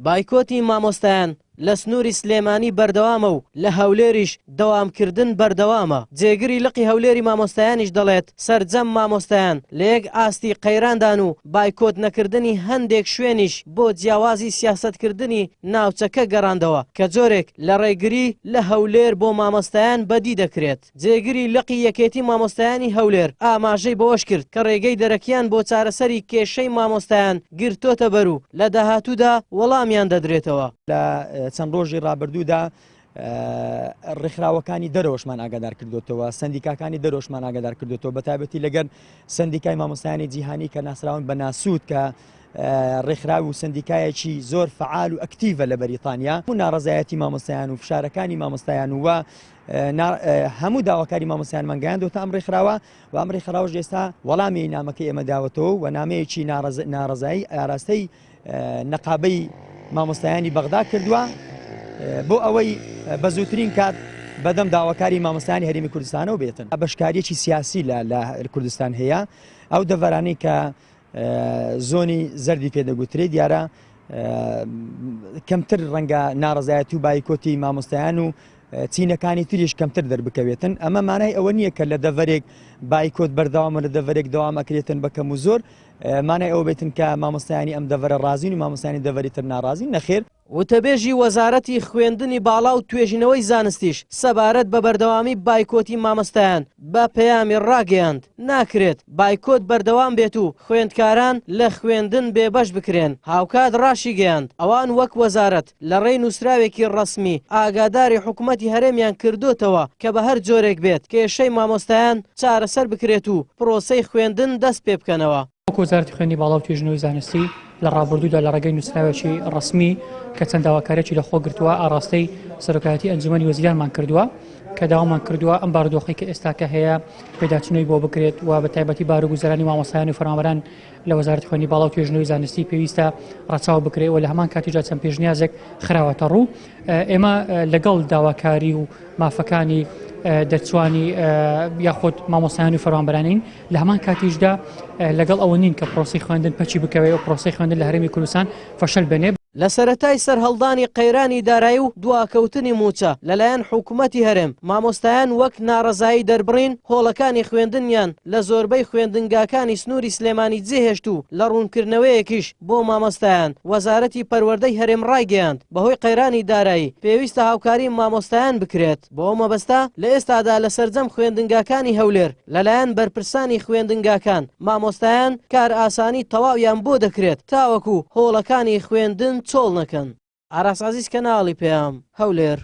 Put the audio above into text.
بایکۆتی مامۆستایان لە سنووری سلێمانی بەردەوامە و لە هەولێریش دەوامکردن بەردەوامە. جێگری لقی هەولێری مامۆستایانیش دەڵێت سەرجەم مامۆستایان لە یەک ئاستی قەیراندان و بایکۆت نەکردنی هەندێک شوێنیش بۆ جیاوازی سیاسەتکردنی ناوچەکە گەڕاندەوە کە جۆرێک لە ڕێگری لە هەولێر بۆ مامۆستایان بەدی دەکرێت. جێگری لقی یەکێتی مامۆستایانی هەولێر ئاماژەی بەوەش کرد کە ڕێگەی دەرەکیان بۆ چارەسەری کێشەی مامۆستایان گرتۆتە بەر و لە داهاتوودا وەڵامیان دەدرێتەوە. چەند ڕۆژی ڕابردوودا ڕێکخراوەکانی دەرەوەشمان ئاگادار کردوتەوە، سندیکاکانی دەرەوەشمان ئاگادار کردوتەوە، بەتایبەتی لەگەر سندیکای مامۆستایانی جیهانی کە ناسراون بە ناسوود کە ڕێکخراوی و سندیکایەکی زۆر فعال و ئەکتیڤە لە بەریتانیا و ناڕەزایەتی مامۆستایان و فشارەکانی مامۆستایان و هەموو داواکاری مامۆستایان مەنگەیاندوتە ئەم ڕێکخراوە و ئەم ڕێکخراوەش ئێستا وەڵامی نامەکەی ئێمە داوەتەوە و نامەیەکی ناڕەزایی ئاراستەی نەقابەی مامۆستایانی بەغدا کردووە بۆ ئەوەی بە زووترین کات بەدەم داواکاری مامۆستایانی هەرێمی کوردستانەوە بێتن. بەشکاریەکی سیاسی لە کوردستان هەیە، ئەو دەڤەرانەی کە زۆنی زەردی پێدەگوترێ دیارە کەمتر ڕەنگە ناڕەزایەتی و بایکۆتی مامۆستایان و چینەکانی تریش کەمتر دەربکەوێتن. ئەمە مانای ئەوە نییە کە لە دەڤەرێک بایکۆت بەردەوامە لە دەڤەرێک دەوامەکرێتن بەکەم و زۆر مانای ئەوە بێتن کە مامۆستایانی ئەم دەڤەرە ڕازین و مامۆستایانی دەڤەری تر ناڕازین. نەخێر. وتەبێژی وەزارەتی خوێندنی باڵا و توێژینەوەی زانستیش سەبارەت بە بەردەوامی بایکۆتی مامۆستایان بە پەیامی ڕاگەیاند ناکرێت بایکۆت بەردەوام بێت و خوێندکاران لە خوێندن بێبەش بکرێن. هاوکات ڕاشی گەیاند ئەوان وەک وەزارەت لە ڕێی نووسراوێکی ڕەسمی ئاگاداری حکوومەتی هەرێمیان کردوتەوە کە بە هەر جۆرێک بێت کێشەی مامۆستایان چارەسەر بکرێت و پرۆسەی خوێندن دەست پێ بکەنەوە. وەزارەتی خوێندنی باڵا و توێژینەوەی زانستی لە ڕابردوودا لە ڕێگەی نووسراوێکی ڕەسمی کە چەند داواکارێکی لەخۆ گرتووە ئاڕاستەی سەرۆکایەتی ئەنجومەنی وەزیرانمان کردووە کە داوامان کردووە ئەم بارودۆخی کە ئێستاکە هەیە پێداچنەوەی بۆ بکرێت و بە تایبەتی بارگوزارانی مامۆستایان و فەرمانبەران لە وەزارەتی خوێندنی باڵا و توێژینەوەی زانستی پێویستە ڕەچاو بکرێت و لە هەمان کاتیجا چەند پێشنیازێک خراوەتە ڕوو. ئێمە لەگەڵ داواکاری و مافەکانی دەرچوانی یاخود مامۆستایان و فەرمانبەرانین لە هەمان کاتیشدا لەگەڵ ئەوە نین کە پرۆسی خوێندن پەچی بکەوێت و پرۆسی خوێندن لە هەرێمی کوردستان فەشەل بنێ. لە سەرەتای سەرهەڵدانی قەیرانی دارایی و دواکەوتنی موچە لەلایەن حکوومەتی هەرێم مامۆستایان وەک ناڕەزایی دەربڕین هۆڵەکانی خوێندنیان لە زۆربەی خوێندنگاکانی سنووری سلێمانی جێهێشت و لە ڕوونکردنەوەیەکیش بۆ مامۆستایان وەزارەتی پەروەردەی هەرێم ڕایگەیاند بەهۆی قەیرانی دارایی پێویستە هاوکاری مامۆستایان بکرێت. بۆ مەبەستا لە ئێستادا لە سەرجەم خوێندنگاکانی هەولێر لەلایەن بەرپرسانی خوێندنگاکان مامۆستایان کار ئاسانی تەواویان بۆ دەکرێت تاوەکو هۆڵەکانی خوێندن چۆڵ نەکەن. ئاراس عەزیز کەناڵی پێام هەولێر.